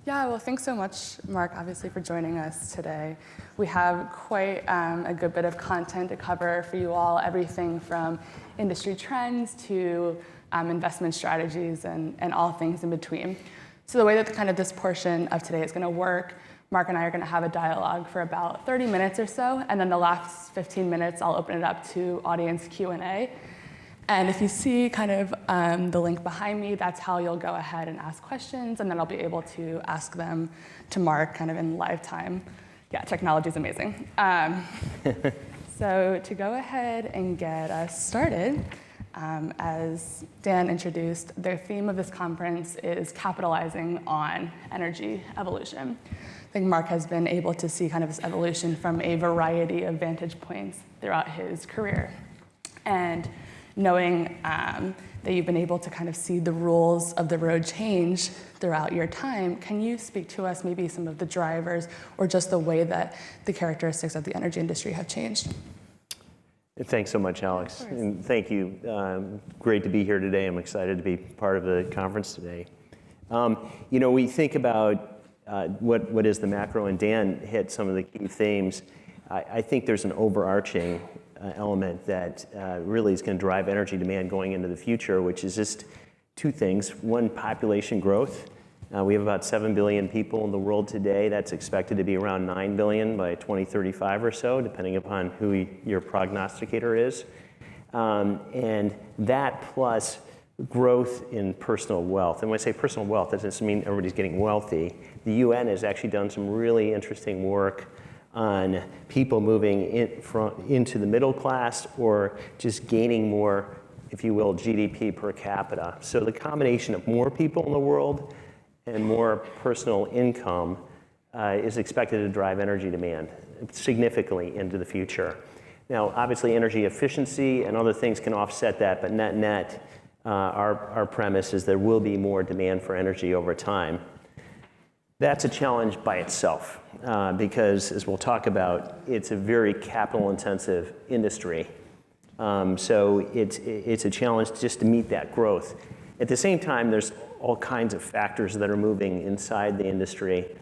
Yeah, well, thanks so much, Mark, obviously, for joining us today. We have quite a good bit of content to cover for you all, everything from industry trends to investment strategies and all things in between. So the way that kind of this portion of today is going to work, Mark and I are going to have a dialogue for about 30 minutes or so, and then the last 15 minutes, I'll open it up to audience Q&A. And if you see kind of the link behind me, that's how you'll go ahead and ask questions, and then I'll be able to ask them to Mark kind of in live time. Yeah, technology is amazing. So to go ahead and get us started, as Dan introduced, their theme of this conference is capitalizing on energy evolution. I think Mark has been able to see kind of this evolution from a variety of vantage points throughout his career. And knowing that you've been able to kind of see the rules of the road change throughout your time, can you speak to us maybe some of the drivers or just the way that the characteristics of the energy industry have changed? Thanks so much, Alex. And thank you. Great to be here today. I'm excited to be part of the conference today. We think about what is the macro, and Dan hit some of the key themes. I think there's an overarching element that really is going to drive energy demand going into the future, which is just two things. One, population growth. We have about 7 billion people in the world today. That's expected to be around 9 billion by 2035 or so, depending upon who your prognosticator is. And that plus growth in personal wealth. And when I say personal wealth, that doesn't mean everybody's getting wealthy. The UN has actually done some really interesting work on people moving into the middle class or just gaining more, if you will, GDP per capita. So the combination of more people in the world and more personal income is expected to drive energy demand significantly into the future. Now, obviously, energy efficiency and other things can offset that, but net, our premise is there will be more demand for energy over time. That's a challenge by itself because, as we'll talk about, it's a very capital-intensive industry. So it's a challenge just to meet that growth. At the same time, there's all kinds of factors that are moving inside the industry.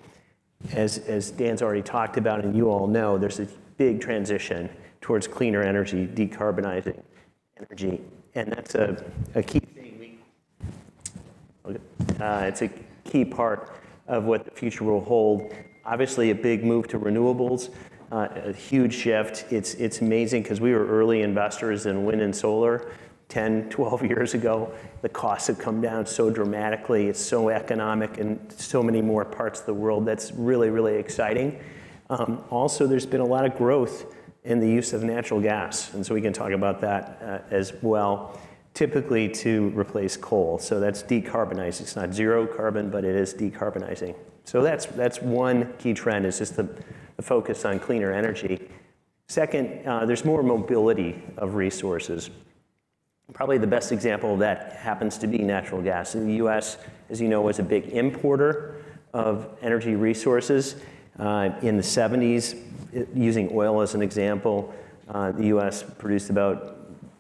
As Dan's already talked about, and you all know, there's a big transition towards cleaner energy, decarbonizing energy, and that's a key thing. It's a key part of what the future will hold. Obviously, a big move to renewables, a huge shift. It's amazing because we were early investors in wind and solar 10, 12 years ago. The costs have come down so dramatically. It's so economic in so many more parts of the world. That's really, really exciting. Also, there's been a lot of growth in the use of natural gas, and so we can talk about that as well, typically to replace coal. So that's decarbonizing. It's not zero carbon, but it is decarbonizing. So that's one key trend, is just the focus on cleaner energy. Second, there's more mobility of resources. Probably the best example of that happens to be natural gas. In the U.S., as you know, was a big importer of energy resources. In the 70s, using oil as an example, the U.S. produced about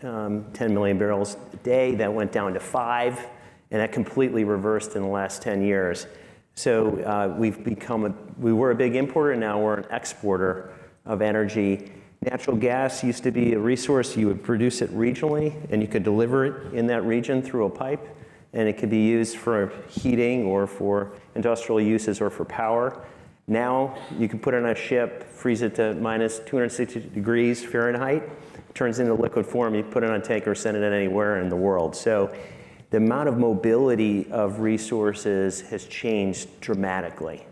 10 million barrels a day. That went down to 5, and that completely reversed in the last 10 years. So we were a big importer, and now we're an exporter of energy. Natural gas used to be a resource. You would produce it regionally, and you could deliver it in that region through a pipe, and it could be used for heating or for industrial uses or for power. Now you can put it on a ship, freeze it to minus 260 degrees Fahrenheit, turns into liquid form, you put it on a tanker, send it anywhere in the world. So the amount of mobility of resources has changed dramatically.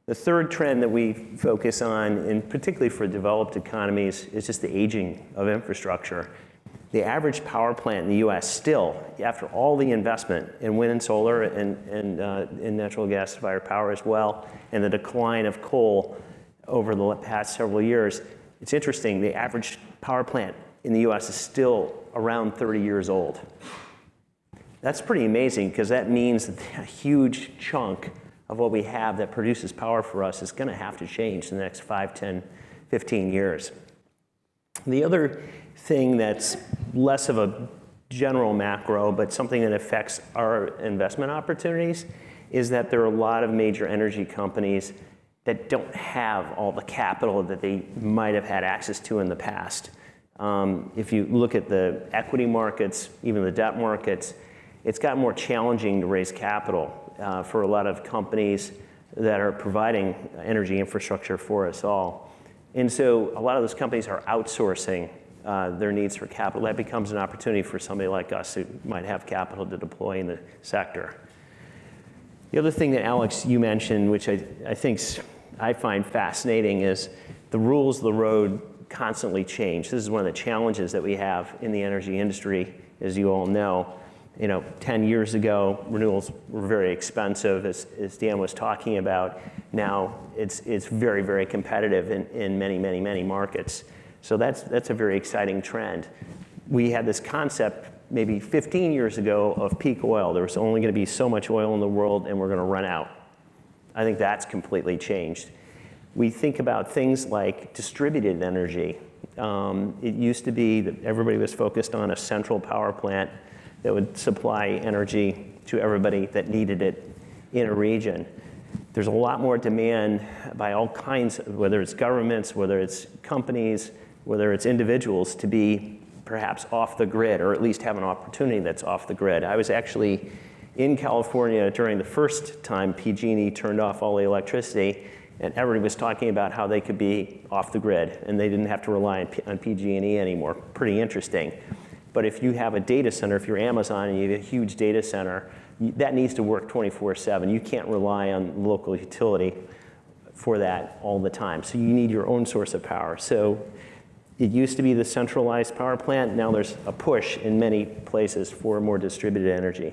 The third trend that we focus on, and particularly for developed economies, is just the aging of infrastructure. The average power plant in the US still, after all the investment in wind and solar and in natural gas-fired power as well, and the decline of coal over the past several years, it's interesting, the average power plant in the US is still around 30 years old. That's pretty amazing, because that means that a huge chunk of what we have that produces power for us is going to have to change in the next 5, 10, 15 years. The other thing that's less of a general macro, but something that affects our investment opportunities, is that there are a lot of major energy companies that don't have all the capital that they might have had access to in the past. If you look at the equity markets, even the debt markets, it's gotten more challenging to raise capital for a lot of companies that are providing energy infrastructure for us all. And so a lot of those companies are outsourcing their needs for capital. That becomes an opportunity for somebody like us who might have capital to deploy in the sector. The other thing that, Alex, you mentioned, which I find fascinating, is the rules of the road constantly change. This is one of the challenges that we have in the energy industry, as you all know. 10 years ago, renewables were very expensive, as Dan was talking about. Now it's very, very competitive in many, many, many markets. So that's a very exciting trend. We had this concept maybe 15 years ago of peak oil. There was only going to be so much oil in the world, and we're going to run out. I think that's completely changed. We think about things like distributed energy. It used to be that everybody was focused on a central power plant that would supply energy to everybody that needed it in a region. There's a lot more demand by all kinds, whether it's governments, whether it's companies, whether it's individuals, to be perhaps off the grid, or at least have an opportunity that's off the grid. I was actually in California during the first time PG&E turned off all the electricity, and everybody was talking about how they could be off the grid and they didn't have to rely on PG&E anymore. Pretty interesting. But if you have a data center, if you're Amazon and you have a huge data center, that needs to work 24/7. You can't rely on local utility for that all the time. So you need your own source of power. So it used to be the centralized power plant. Now there's a push in many places for more distributed energy.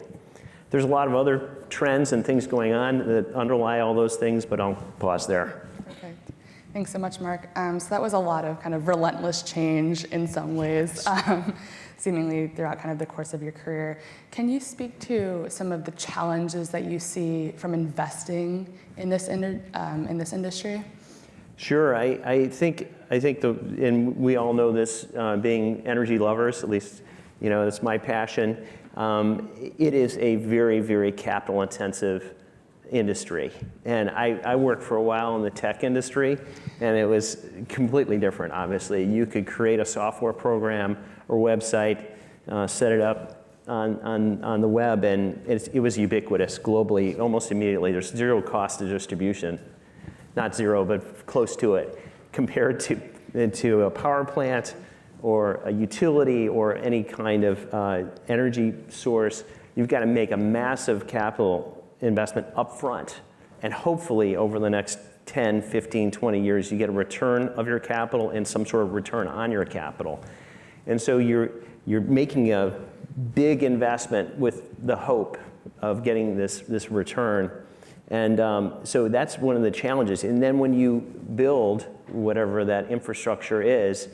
There's a lot of other trends and things going on that underlie all those things, but I'll pause there. Perfect. Thanks so much, Mark. So that was a lot of kind of relentless change in some ways, seemingly throughout kind of the course of your career. Can you speak to some of the challenges that you see from investing in this industry? Sure. I think and we all know this, being energy lovers, at least, it's my passion. It is a very, very capital-intensive industry. And I worked for a while in the tech industry, and it was completely different, obviously. You could create a software program or website, set it up on the web, and it was ubiquitous globally almost immediately. There's zero cost of distribution. Not zero, but close to it, compared to a power plant or a utility or any kind of energy source. You've got to make a massive capital investment up front, and hopefully over the next 10, 15, 20 years, you get a return of your capital and some sort of return on your capital. And so you're making a big investment with the hope of getting this return. And so that's one of the challenges. And then when you build whatever that infrastructure is,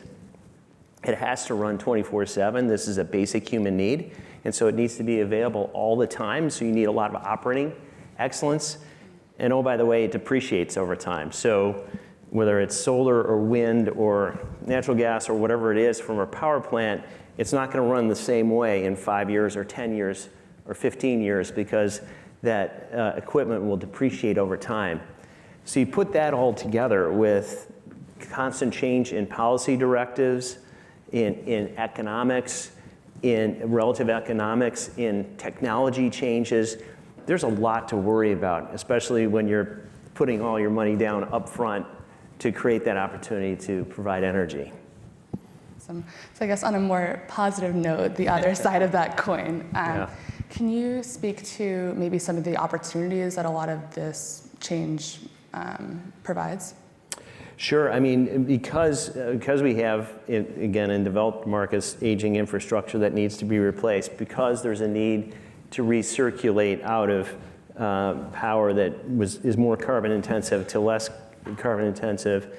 it has to run 24/7. This is a basic human need. And so it needs to be available all the time. So you need a lot of operating excellence. And oh, by the way, it depreciates over time. So whether it's solar or wind or natural gas or whatever it is from a power plant, it's not going to run the same way in 5 years or 10 years or 15 years because that equipment will depreciate over time. So you put that all together with constant change in policy directives, in economics, in relative economics, in technology changes. There's a lot to worry about, especially when you're putting all your money down up front to create that opportunity to provide energy. So I guess on a more positive note, the other side of that coin, can you speak to maybe some of the opportunities that a lot of this change provides? Sure. I mean, because we have, again, in developed markets, aging infrastructure that needs to be replaced, because there's a need to recirculate out of power that is more carbon intensive to less carbon intensive,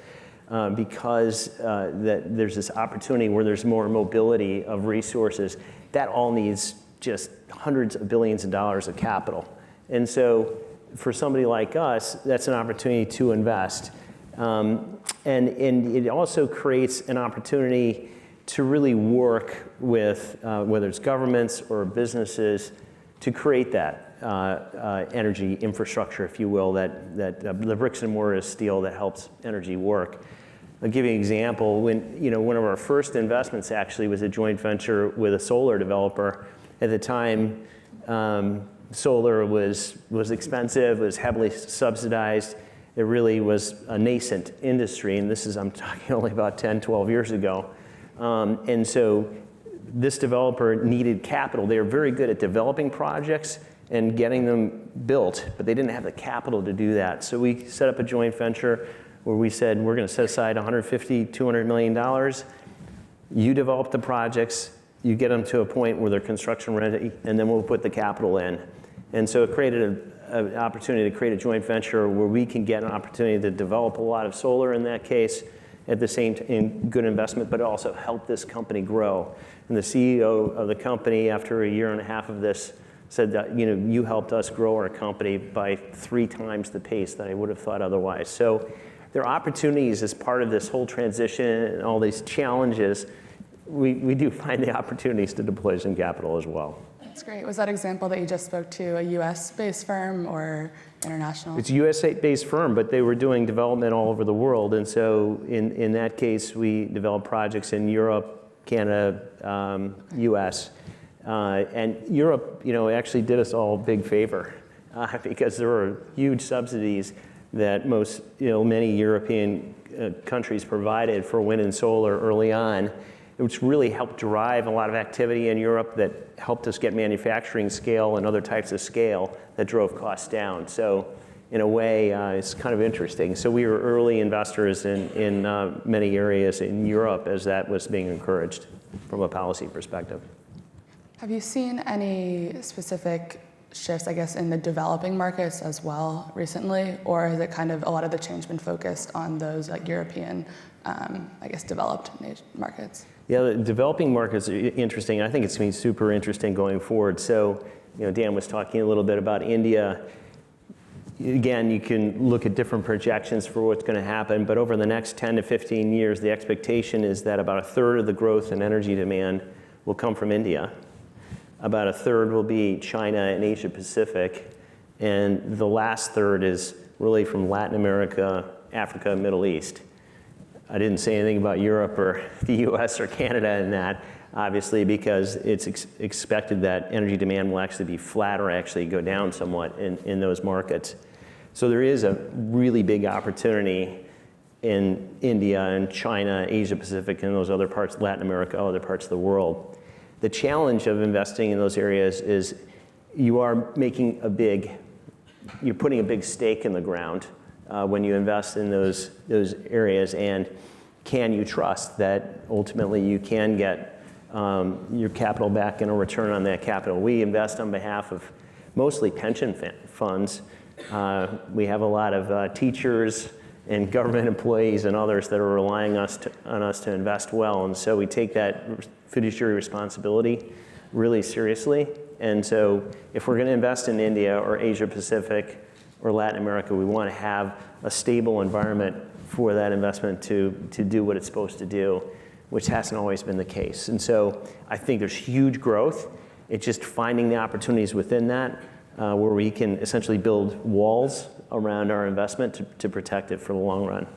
because that there's this opportunity where there's more mobility of resources, that all needs just hundreds of billions of dollars of capital. And so for somebody like us, that's an opportunity to invest. And it also creates an opportunity to really work with, whether it's governments or businesses, to create that. energy infrastructure, if you will, that the bricks and mortar is steel that helps energy work. I'll give you an example. When one of our first investments actually was a joint venture with a solar developer. At the time, solar was expensive, was heavily subsidized. It really was a nascent industry, and I'm talking only about 10, 12 years ago. And so this developer needed capital. They were very good at developing projects and getting them built, but they didn't have the capital to do that. So we set up a joint venture where we said, we're going to set aside $150, $200 million. You develop the projects, you get them to a point where they're construction ready, and then we'll put the capital in. And so it created an opportunity to create a joint venture where we can get an opportunity to develop a lot of solar in that case, at the same time, good investment, but also help this company grow. And the CEO of the company, after a year and a half of this, said that, you helped us grow our company by 3 times the pace that I would have thought otherwise. So there are opportunities as part of this whole transition and all these challenges. We do find the opportunities to deploy some capital as well. That's great. Was that example that you just spoke to a US-based firm or international? It's a US-based firm, but they were doing development all over the world. And so in that case, we developed projects in Europe, Canada, US. And Europe, actually did us all a big favor because there were huge subsidies that many European countries provided for wind and solar early on, which really helped drive a lot of activity in Europe that helped us get manufacturing scale and other types of scale that drove costs down. So in a way, it's kind of interesting. So we were early investors in many areas in Europe as that was being encouraged from a policy perspective. Have you seen any specific shifts, I guess, in the developing markets as well recently, or has it kind of a lot of the change been focused on those European, developed markets? Yeah, the developing markets are interesting. I think it's going to be super interesting going forward. So, Dan was talking a little bit about India. Again, you can look at different projections for what's going to happen, but over the next 10 to 15 years, the expectation is that about 1/3 of the growth in energy demand will come from India. About 1/3 will be China and Asia Pacific, and the last third is really from Latin America, Africa, and Middle East. I didn't say anything about Europe or the US or Canada in that, obviously, because it's expected that energy demand will actually be flat or actually go down somewhat in those markets. So there is a really big opportunity in India and China, Asia Pacific, and those other parts, Latin America, other parts of the world. The challenge of investing in those areas is you're putting a big stake in the ground when you invest in those areas, and can you trust that ultimately you can get your capital back and a return on that capital? We invest on behalf of mostly pension funds. We have a lot of teachers and government employees and others that are relying on us to invest well, and so we take that fiduciary responsibility really seriously. And so if we're going to invest in India or Asia Pacific or Latin America, we want to have a stable environment for that investment to do what it's supposed to do, which hasn't always been the case. And so I think there's huge growth. It's just finding the opportunities within that where we can essentially build walls around our investment to protect it for the long run.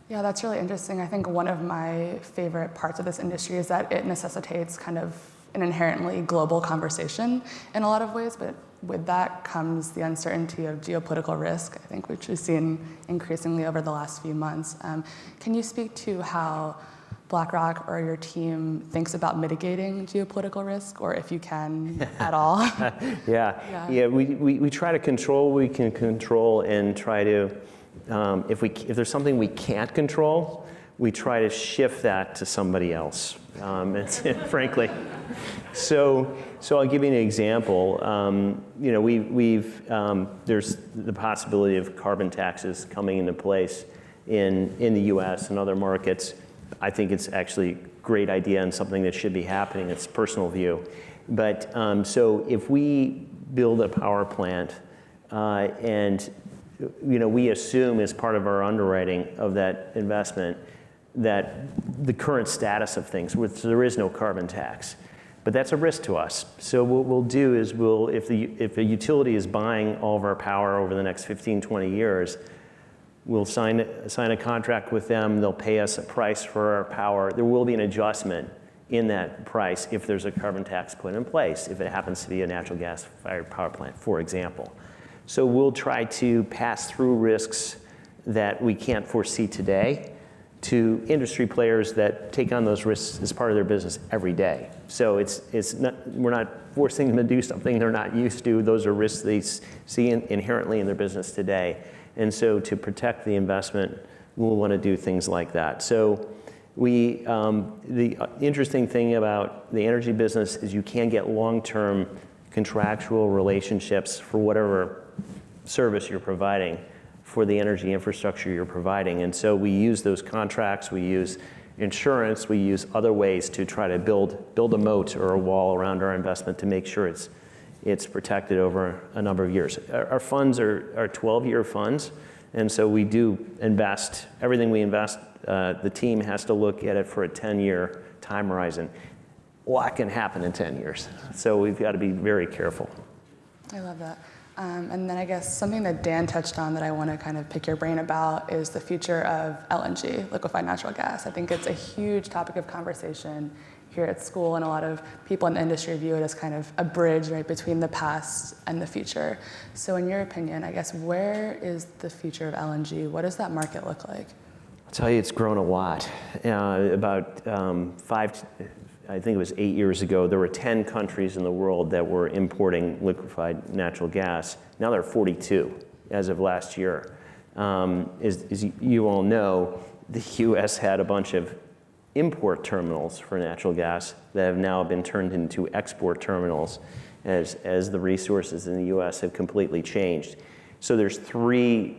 Yeah, that's really interesting. I think one of my favorite parts of this industry is that it necessitates kind of an inherently global conversation in a lot of ways, but with that comes the uncertainty of geopolitical risk, I think, which we've seen increasingly over the last few months. Can you speak to how BlackRock or your team thinks about mitigating geopolitical risk, or if you can at all? Yeah. We try to control what we can control and try to, if there's something we can't control, we try to shift that to somebody else, frankly. So I'll give you an example. There's the possibility of carbon taxes coming into place in the U.S. and other markets. I think it's actually a great idea and something that should be happening. It's a personal view. But so if we build a power plant and we assume as part of our underwriting of that investment that the current status of things, which there is no carbon tax, But that's a risk to us. So what we'll do is if a utility is buying all of our power over the next 15, 20 years, we'll sign a contract with them. They'll pay us a price for our power. There will be an adjustment in that price if there's a carbon tax put in place, if it happens to be a natural gas-fired power plant, for example. So we'll try to pass through risks that we can't foresee today to industry players that take on those risks as part of their business every day. So we're not forcing them to do something they're not used to. Those are risks they see inherently in their business today. And so to protect the investment, we'll want to do things like that. So the interesting thing about the energy business is you can get long-term contractual relationships for whatever service you're providing, for the energy infrastructure you're providing. And so we use those contracts, we use insurance, we use other ways to try to build a moat or a wall around our investment to make sure it's protected over a number of years. Our funds are 12-year funds, and so we do invest, everything we invest, the team has to look at it for a 10-year time horizon. A lot can happen in 10 years, so we've got to be very careful. I love that. And then I guess something that Dan touched on that I want to kind of pick your brain about is the future of LNG, liquefied natural gas. I think it's a huge topic of conversation here at school, and a lot of people in the industry view it as kind of a bridge, right, between the past and the future. So in your opinion, I guess, where is the future of LNG? What does that market look like? I'll tell you, it's grown a lot. I think it was 8 years ago, there were 10 countries in the world that were importing liquefied natural gas. Now there are 42 as of last year. As you all know, the US had a bunch of import terminals for natural gas that have now been turned into export terminals as the resources in the US have completely changed. So there's three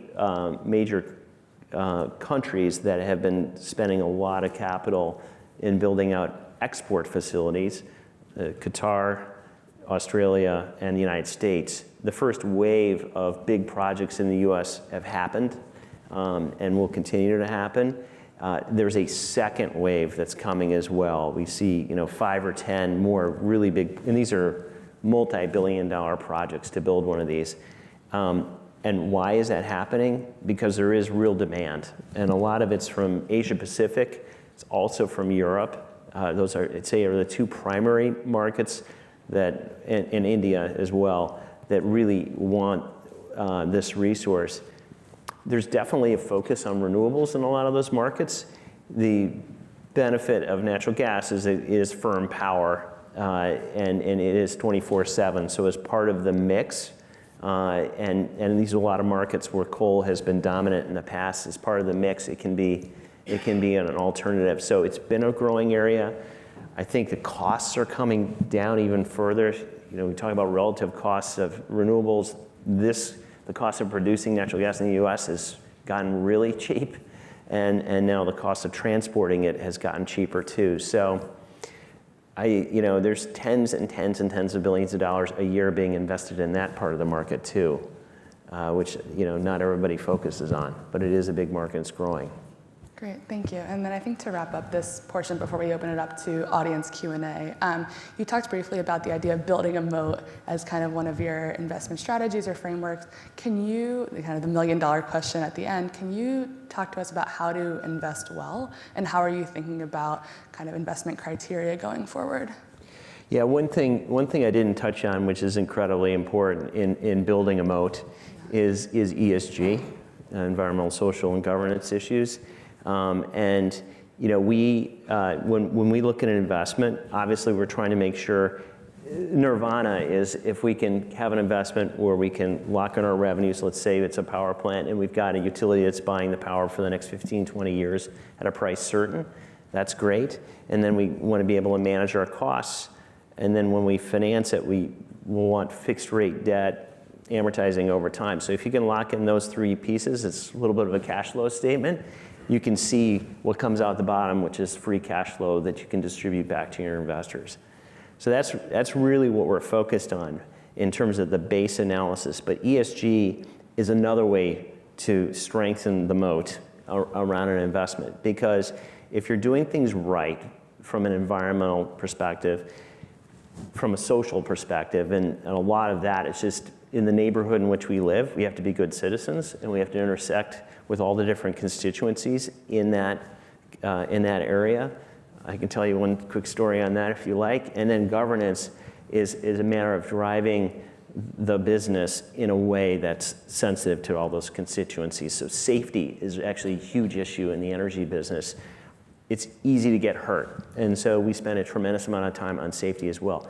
major countries that have been spending a lot of capital in building out export facilities, Qatar, Australia, and the United States. The first wave of big projects in the US have happened and will continue to happen. There's a second wave that's coming as well. We see 5 or 10 more really big, and these are multi-billion-dollar projects to build one of these. And why is that happening? Because there is real demand. And a lot of it's from Asia Pacific. It's also from Europe. Those are, I'd say, are the two primary markets that, in India as well, that really want this resource. There's definitely a focus on renewables in a lot of those markets. The benefit of natural gas is it is firm power, and it is 24/7. So as part of the mix, and these are a lot of markets where coal has been dominant in the past. As part of the mix, it can be an alternative. So it's been a growing area. I think the costs are coming down even further. We talk about relative costs of renewables. The cost of producing natural gas in the US has gotten really cheap, and now the cost of transporting it has gotten cheaper too. So there's tens and tens and tens of billions of dollars a year being invested in that part of the market too, which not everybody focuses on, but it is a big market. It's growing. Great, thank you. And then I think to wrap up this portion before we open it up to audience Q&A, you talked briefly about the idea of building a moat as kind of one of your investment strategies or frameworks. Can you, kind of the million-dollar question at the end, can you talk to us about how to invest well, and how are you thinking about kind of investment criteria going forward? Yeah, one thing I didn't touch on, which is incredibly important in building a moat, is ESG, environmental, social, and governance issues. When we look at an investment, obviously we're trying to make sure nirvana is if we can have an investment where we can lock in our revenues. Let's say it's a power plant and we've got a utility that's buying the power for the next 15, 20 years at a price certain. That's great. And then we want to be able to manage our costs. And then when we finance it, we'll want fixed rate debt amortizing over time. So if you can lock in those three pieces, it's a little bit of a cash flow statement. You can see what comes out the bottom, which is free cash flow that you can distribute back to your investors. So that's really what we're focused on in terms of the base analysis. But ESG is another way to strengthen the moat around an investment. Because if you're doing things right from an environmental perspective, from a social perspective, and a lot of that is just in the neighborhood in which we live. We have to be good citizens, and we have to intersect with all the different constituencies in that area. I can tell you one quick story on that if you like. And then governance is a matter of driving the business in a way that's sensitive to all those constituencies. So safety is actually a huge issue in the energy business. It's easy to get hurt, and so we spend a tremendous amount of time on safety as well.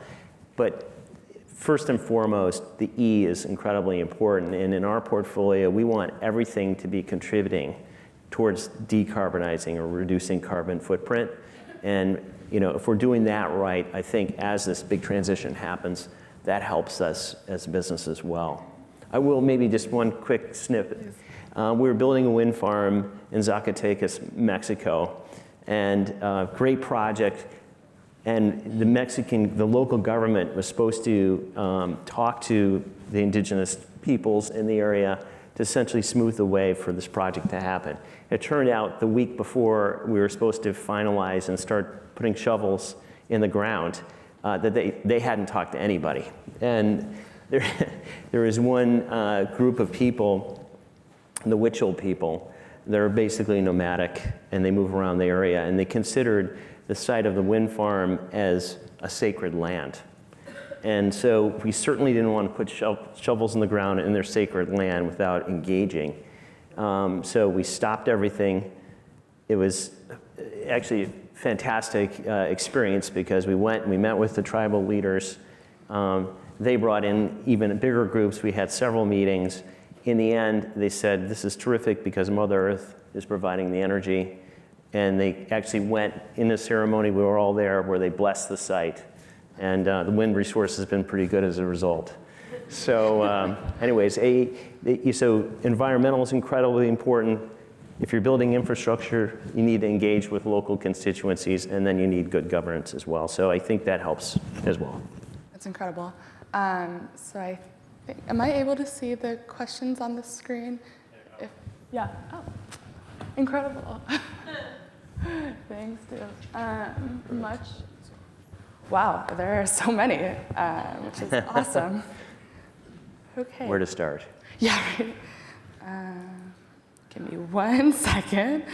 But first and foremost, the E is incredibly important, and in our portfolio, we want everything to be contributing towards decarbonizing or reducing carbon footprint. And if we're doing that right, I think as this big transition happens, that helps us as a business as well. I will maybe just one quick snippet. We were building a wind farm in Zacatecas, Mexico, and great project. And the local government was supposed to talk to the indigenous peoples in the area to essentially smooth the way for this project to happen. It turned out the week before we were supposed to finalize and start putting shovels in the ground, that they hadn't talked to anybody. And there was one group of people, the Huichol people. They're basically nomadic, and they move around the area, and they considered the site of the wind farm as a sacred land. And so we certainly didn't want to put shovels in the ground in their sacred land without engaging. So we stopped everything. It was actually a fantastic experience because we went and we met with the tribal leaders. They brought in even bigger groups. We had several meetings. In the end, they said, this is terrific because Mother Earth is providing the energy. And they actually went in a ceremony, we were all there, where they blessed the site. And the wind resource has been pretty good as a result. So anyways, so environmental is incredibly important. If you're building infrastructure, you need to engage with local constituencies, and then you need good governance as well. So I think that helps as well. That's incredible. So am I able to see the questions on the screen? Yeah. Oh, incredible. Thanks, too. Much. Wow, there are so many, which is awesome. Okay. Where to start? Yeah, right. Give me 1 second.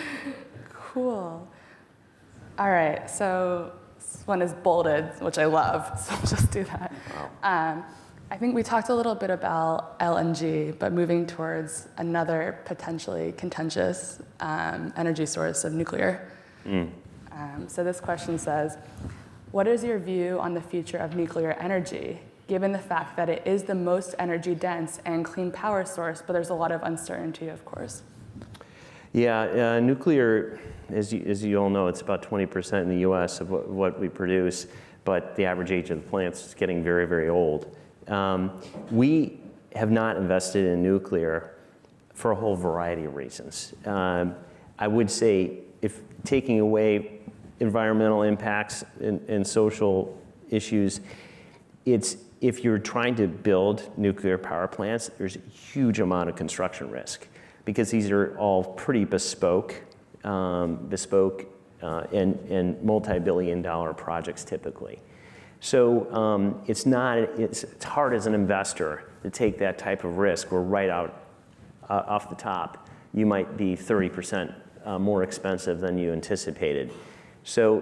Cool. All right, so this one is bolded, which I love, so I'll just do that. Wow. I think we talked a little bit about LNG, but moving towards another potentially contentious energy source of nuclear. So this question says, what is your view on the future of nuclear energy, given the fact that it is the most energy dense and clean power source, but there's a lot of uncertainty, of course? Yeah, nuclear, as you all know, it's about 20% in the US of what we produce, but the average age of the plants is getting very, very old. We have not invested in nuclear for a whole variety of reasons. I would say if taking away environmental impacts and social issues, if you're trying to build nuclear power plants, there's a huge amount of construction risk because these are all pretty bespoke and multi-billion-dollar projects typically. So it's hard as an investor to take that type of risk where right out off the top, you might be 30% more expensive than you anticipated. So,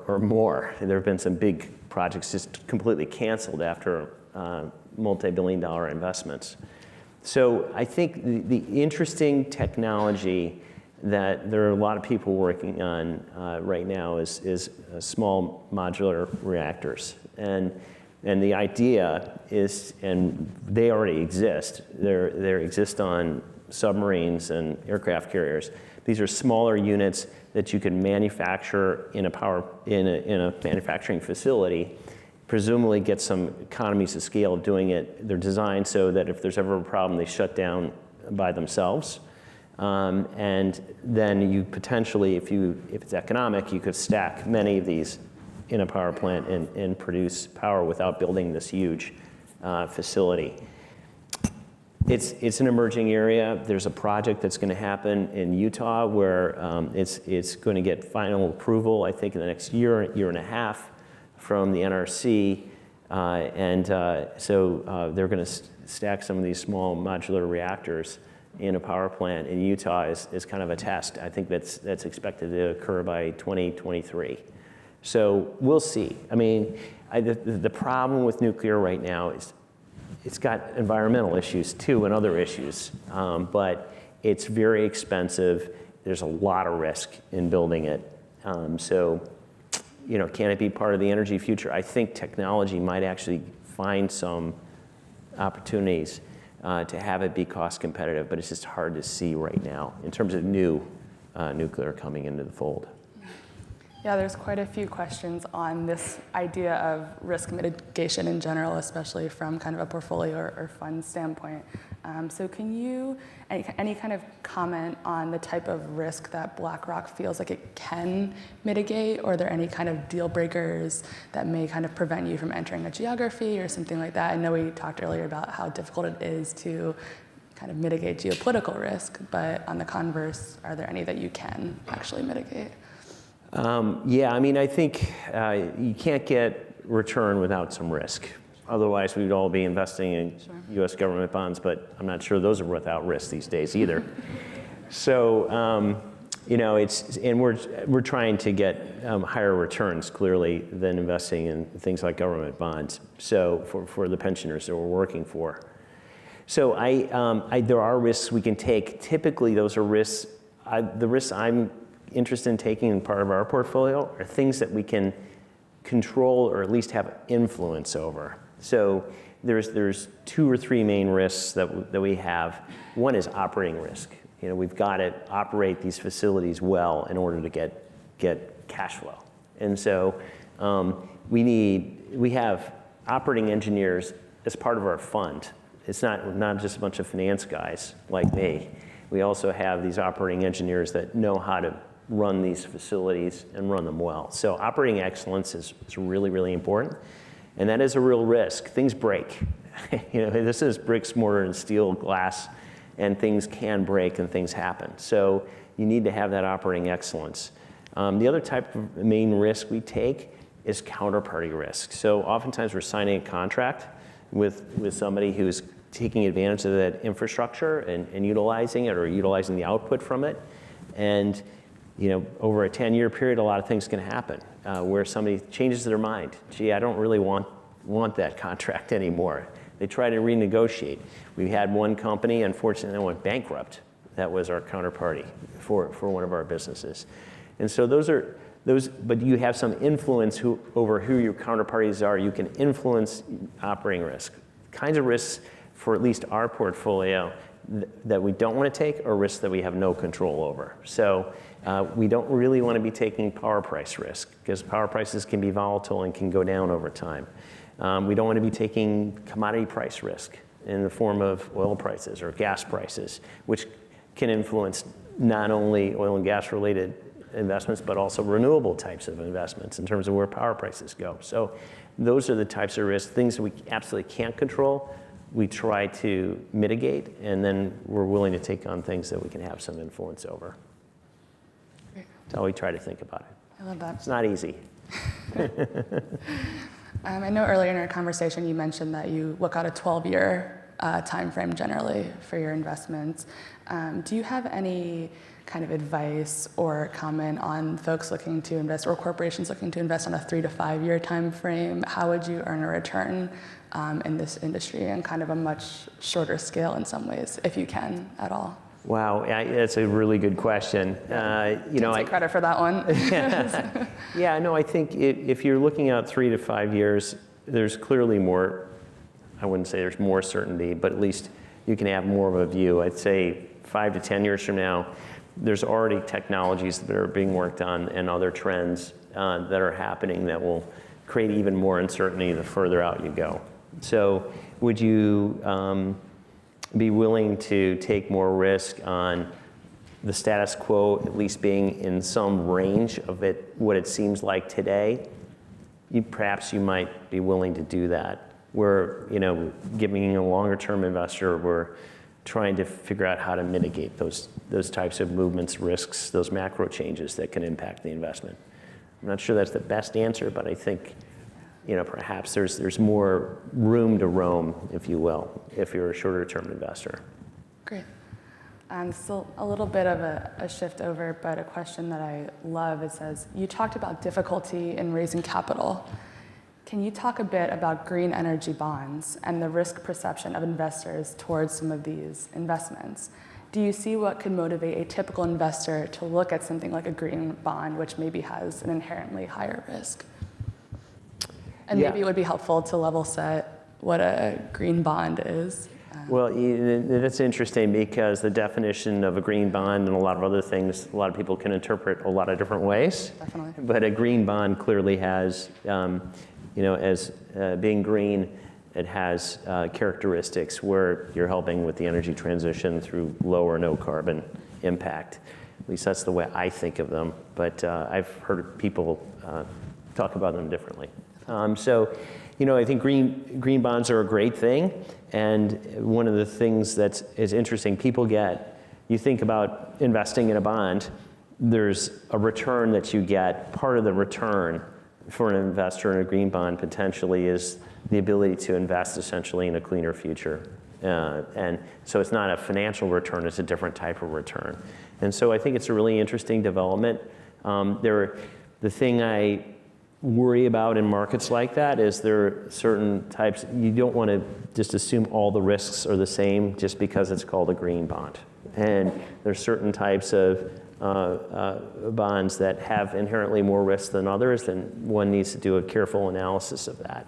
or more. There have been some big projects just completely canceled after multi-billion-dollar investments. So I think the interesting technology that there are a lot of people working on right now is small modular reactors. And the idea is, and they already exist, they exist on submarines and aircraft carriers. These are smaller units that you can manufacture in a manufacturing facility, presumably get some economies of scale of doing it. They're designed so that if there's ever a problem, they shut down by themselves. And then you potentially, if it's economic, you could stack many of these in a power plant and produce power without building this huge facility. It's an emerging area. There's a project that's going to happen in Utah where it's going to get final approval, I think, in the next year and a half from the NRC, so they're going to stack some of these small modular reactors in a power plant in Utah is kind of a test. I think that's expected to occur by 2023. So we'll see. I mean, the problem with nuclear right now is it's got environmental issues too and other issues, but it's very expensive. There's a lot of risk in building it. So, can it be part of the energy future? I think technology might actually find some opportunities to have it be cost competitive, but it's just hard to see right now in terms of new nuclear coming into the fold. Yeah, there's quite a few questions on this idea of risk mitigation in general, especially from kind of a portfolio or fund standpoint. So can you, any kind of comment on the type of risk that BlackRock feels like it can mitigate, or are there any kind of deal breakers that may kind of prevent you from entering a geography or something like that? I know we talked earlier about how difficult it is to kind of mitigate geopolitical risk, but on the converse, are there any that you can actually mitigate? Yeah, I mean, I think you can't get return without some risk. Otherwise, we'd all be investing in U.S. government bonds, but I'm not sure those are without risk these days either. So, we're trying to get higher returns clearly than investing in things like government bonds. So for the pensioners that we're working for. So there are risks we can take. Typically, those are risks. The risks I'm interested in taking in part of our portfolio are things that we can control or at least have influence over. So there's 2 or 3 main risks that we have. One is operating risk. We've got to operate these facilities well in order to get cash flow. And so we have operating engineers as part of our fund. It's not just a bunch of finance guys like me. We also have these operating engineers that know how to run these facilities and run them well. So operating excellence is really, really important. And that is a real risk. Things break. This is bricks, mortar, and steel, glass, and things can break and things happen. So you need to have that operating excellence. The other type of main risk we take is counterparty risk. So oftentimes we're signing a contract with somebody who's taking advantage of that infrastructure and utilizing it or utilizing the output from it. And over a 10-year period, a lot of things can happen where somebody changes their mind. Gee, I don't really want that contract anymore. They try to renegotiate. We had one company, unfortunately, that went bankrupt. That was our counterparty for one of our businesses. And so but you have some influence over who your counterparties are. You can influence operating risk. Kinds of risks for at least our portfolio that we don't want to take are risks that we have no control over. So we don't really want to be taking power price risk because power prices can be volatile and can go down over time. We don't want to be taking commodity price risk in the form of oil prices or gas prices, which can influence not only oil and gas related investments, but also renewable types of investments in terms of where power prices go. So those are the types of risks, things that we absolutely can't control. We try to mitigate, and then we're willing to take on things that we can have some influence over. Great. That's how we try to think about it. I love that. It's not easy. I know earlier in our conversation you mentioned that you look at a 12-year time frame generally for your investments. Do you have any kind of advice or comment on folks looking to invest or corporations looking to invest on a 3 to 5 year time frame? How would you earn a return in this industry on kind of a much shorter scale in some ways, if you can at all? Wow, that's a really good question. Take credit for that one. Yeah, no, I think if you're looking at 3 to 5 years, there's clearly more, I wouldn't say there's more certainty, but at least you can have more of a view. I'd say 5 to 10 years from now, there's already technologies that are being worked on and other trends that are happening that will create even more uncertainty the further out you go. So would you be willing to take more risk on the status quo at least being in some range of what it seems like today? Perhaps you might be willing to do that. We're, giving a longer term investor, we're trying to figure out how to mitigate those types of movements, risks, those macro changes that can impact the investment. I'm not sure that's the best answer, but I think perhaps there's more room to roam, if you will, if you're a shorter term investor. Great. Still a little bit of a shift over, but a question that I love. It says, you talked about difficulty in raising capital. Can you talk a bit about green energy bonds and the risk perception of investors towards some of these investments? Do you see what could motivate a typical investor to look at something like a green bond, which maybe has an inherently higher risk? And maybe it would be helpful to level set what a green bond is. Well, that's interesting because the definition of a green bond and a lot of other things, a lot of people can interpret a lot of different ways. Definitely. But a green bond clearly has, as being green, it has characteristics where you're helping with the energy transition through low or no carbon impact. At least that's the way I think of them. But I've heard people talk about them differently. I think green bonds are a great thing. And one of the things that is interesting, you think about investing in a bond, there's a return that you get. Part of the return for an investor in a green bond potentially is the ability to invest essentially in a cleaner future. And so it's not a financial return, it's a different type of return. And so I think it's a really interesting development. The thing I worry about in markets like that is there are certain types, you don't want to just assume all the risks are the same just because it's called a green bond. And there's certain types of bonds that have inherently more risk than others, and one needs to do a careful analysis of that.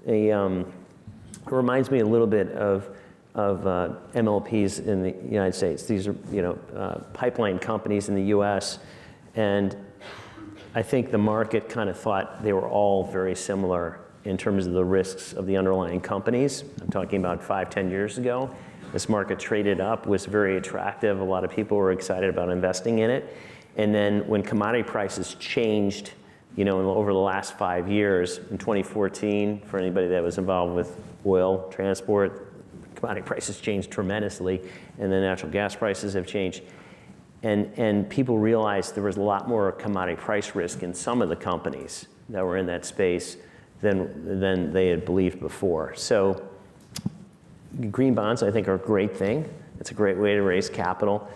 It reminds me a little bit of MLPs in the United States. These are pipeline companies in the US, and I think the market kind of thought they were all very similar in terms of the risks of the underlying companies. I'm talking about 5-10 years ago. This market traded up, was very attractive. A lot of people were excited about investing in it. And then when commodity prices changed, over the last 5 years, in 2014, for anybody that was involved with oil transport, commodity prices changed tremendously, and then natural gas prices have changed. And people realized there was a lot more commodity price risk in some of the companies that were in that space than they had believed before. So green bonds, I think, are a great thing. It's a great way to raise capital.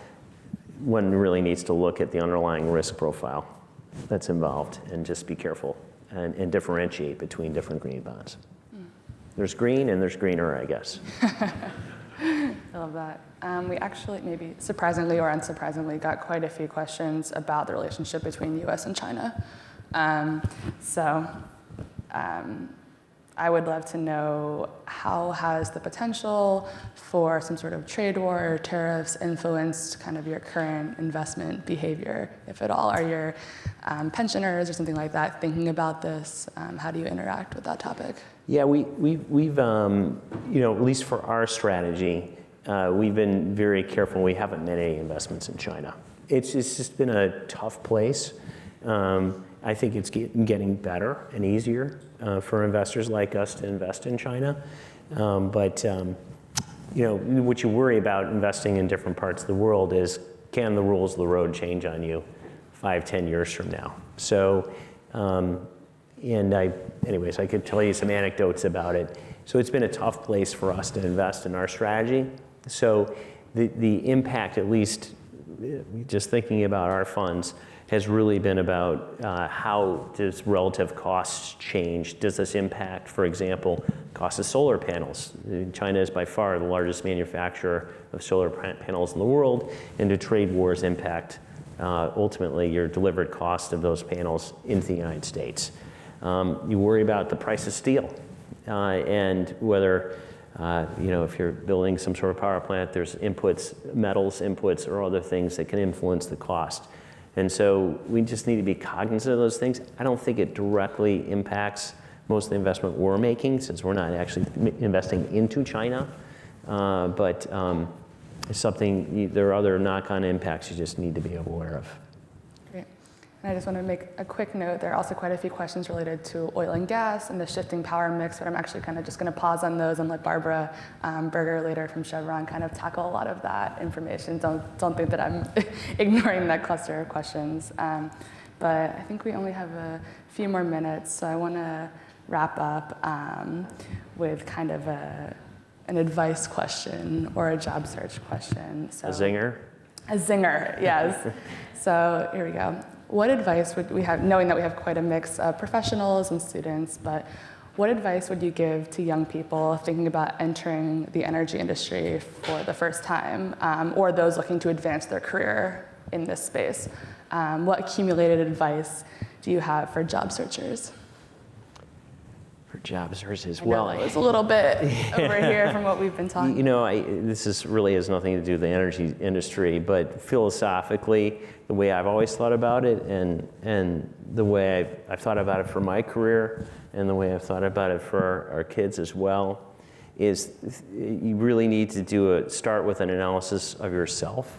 One really needs to look at the underlying risk profile that's involved and just be careful and differentiate between different green bonds. There's green and there's greener, I guess. I love that. We actually, maybe surprisingly or unsurprisingly, got quite a few questions about the relationship between US and China. I would love to know, how has the potential for some sort of trade war or tariffs influenced kind of your current investment behavior, if at all? Are your pensioners or something like that thinking about this? How do you interact with that topic? Yeah, we've at least for our strategy, we've been very careful. We haven't made any investments in China. It's just been a tough place. I think it's getting better and easier for investors like us to invest in China. But what you worry about investing in different parts of the world is, can the rules of the road change on you 5-10 years from now? So, anyways, I could tell you some anecdotes about it. So it's been a tough place for us to invest in our strategy. So the impact, at least just thinking about our funds, has really been about how does relative costs change? Does this impact, for example, cost of solar panels? China is by far the largest manufacturer of solar panels in the world, and do trade wars impact ultimately your delivered cost of those panels into the United States? You worry about the price of steel and whether if you're building some sort of power plant, there's inputs, metals inputs, or other things that can influence the cost. And so we just need to be cognizant of those things. I don't think it directly impacts most of the investment we're making, since we're not actually investing into China. But it's something, there are other knock-on impacts you just need to be aware of. Great. And I just want to make a quick note. There are also quite a few questions related to oil and gas and the shifting power mix, but I'm actually kind of just going to pause on those and let Barbara Berger later from Chevron kind of tackle a lot of that information. Don't think that I'm ignoring that cluster of questions. But I think we only have a few more minutes, so I want to wrap up with kind of an advice question or a job search question. So, A zinger? A zinger, yes. So here we go. What advice would we have, knowing that we have quite a mix of professionals and students, but what advice would you give to young people thinking about entering the energy industry for the first time, or those looking to advance their career in this space? What accumulated advice do you have for job searchers? For job searchers, well, it was a little bit over here from what we've been talking. You know, this really has nothing to do with the energy industry, but philosophically, the way I've always thought about it, and the way I've thought about it for my career, and the way I've thought about it for our kids as well, is you really need to start with an analysis of yourself,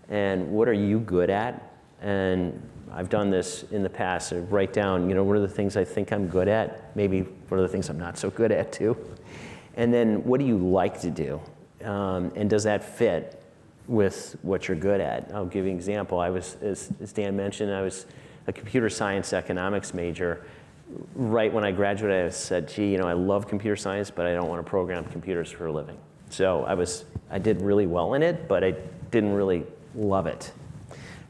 and what are you good at? And I've done this in the past, so write down, what are the things I think I'm good at? Maybe what are the things I'm not so good at too? And then what do you like to do? And does that fit with what you're good at? I'll give you an example. As Dan mentioned, I was a computer science economics major. Right when I graduated, I said, gee, I love computer science, but I don't want to program computers for a living. So I did really well in it, but I didn't really love it.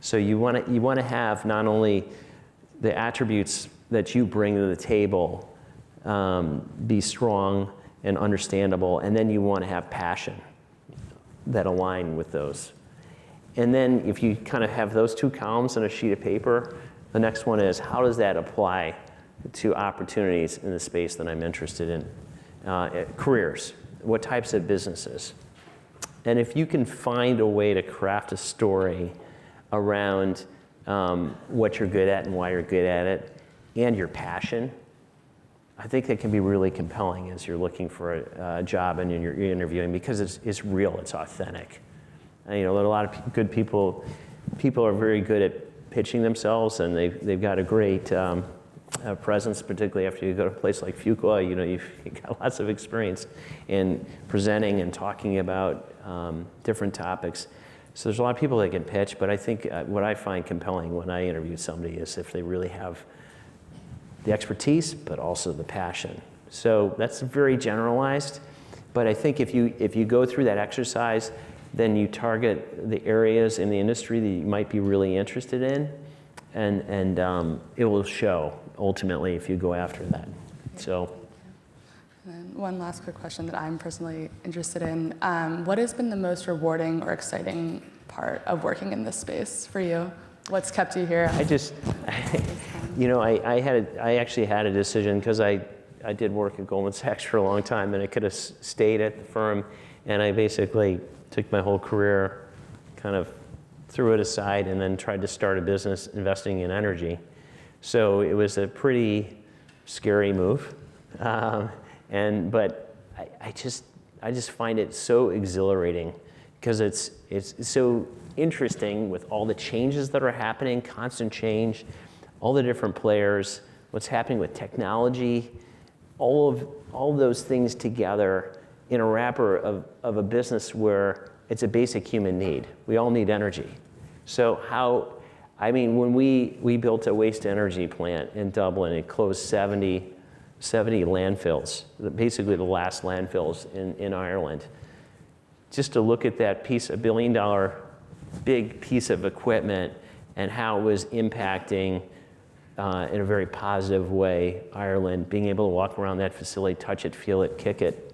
So you want to have not only the attributes that you bring to the table be strong and understandable, and then you want to have passion that align with those. And then if you kind of have those two columns on a sheet of paper, the next one is, how does that apply to opportunities in the space that I'm interested in? Careers, what types of businesses? And if you can find a way to craft a story around what you're good at and why you're good at it, and your passion, I think that can be really compelling as you're looking for a job and you're interviewing, because it's real, it's authentic. And, a lot of good people are very good at pitching themselves, and they've got a great presence, particularly after you go to a place like Fuqua. You've got lots of experience in presenting and talking about different topics. So there's a lot of people that can pitch, but I think what I find compelling when I interview somebody is if they really have the expertise, but also the passion. So that's very generalized, but I think if you go through that exercise, then you target the areas in the industry that you might be really interested in, and it will show ultimately if you go after that. So. And one last quick question that I'm personally interested in. What has been the most rewarding or exciting part of working in this space for you? What's kept you here? I actually had a decision, because I did work at Goldman Sachs for a long time, and I could have stayed at the firm, and I basically took my whole career, kind of threw it aside, and then tried to start a business investing in energy. So it was a pretty scary move. But I just find it so exhilarating, because it's so interesting with all the changes that are happening, constant change, all the different players, what's happening with technology, all of those things together in a wrapper of a business where it's a basic human need. We all need energy. So when we built a waste energy plant in Dublin, it closed 70 landfills, basically the last landfills in Ireland. Just to look at that piece, $1 billion big piece of equipment, and how it was impacting in a very positive way Ireland, being able to walk around that facility, touch it, feel it, kick it.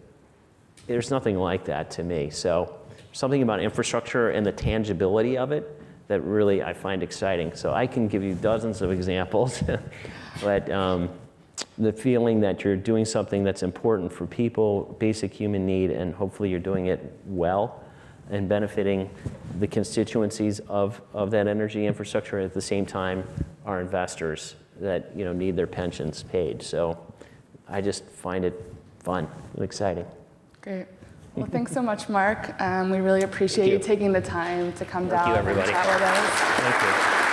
There's nothing like that to me. So something about infrastructure and the tangibility of it that really I find exciting. So I can give you dozens of examples, but the feeling that you're doing something that's important for people, basic human need, and hopefully you're doing it well and benefiting the constituencies of that energy infrastructure, at the same time our investors that need their pensions paid. So I just find it fun and exciting. Great. Well, thanks so much, Mark. We really appreciate you taking the time to come down and chat with us. Thank you.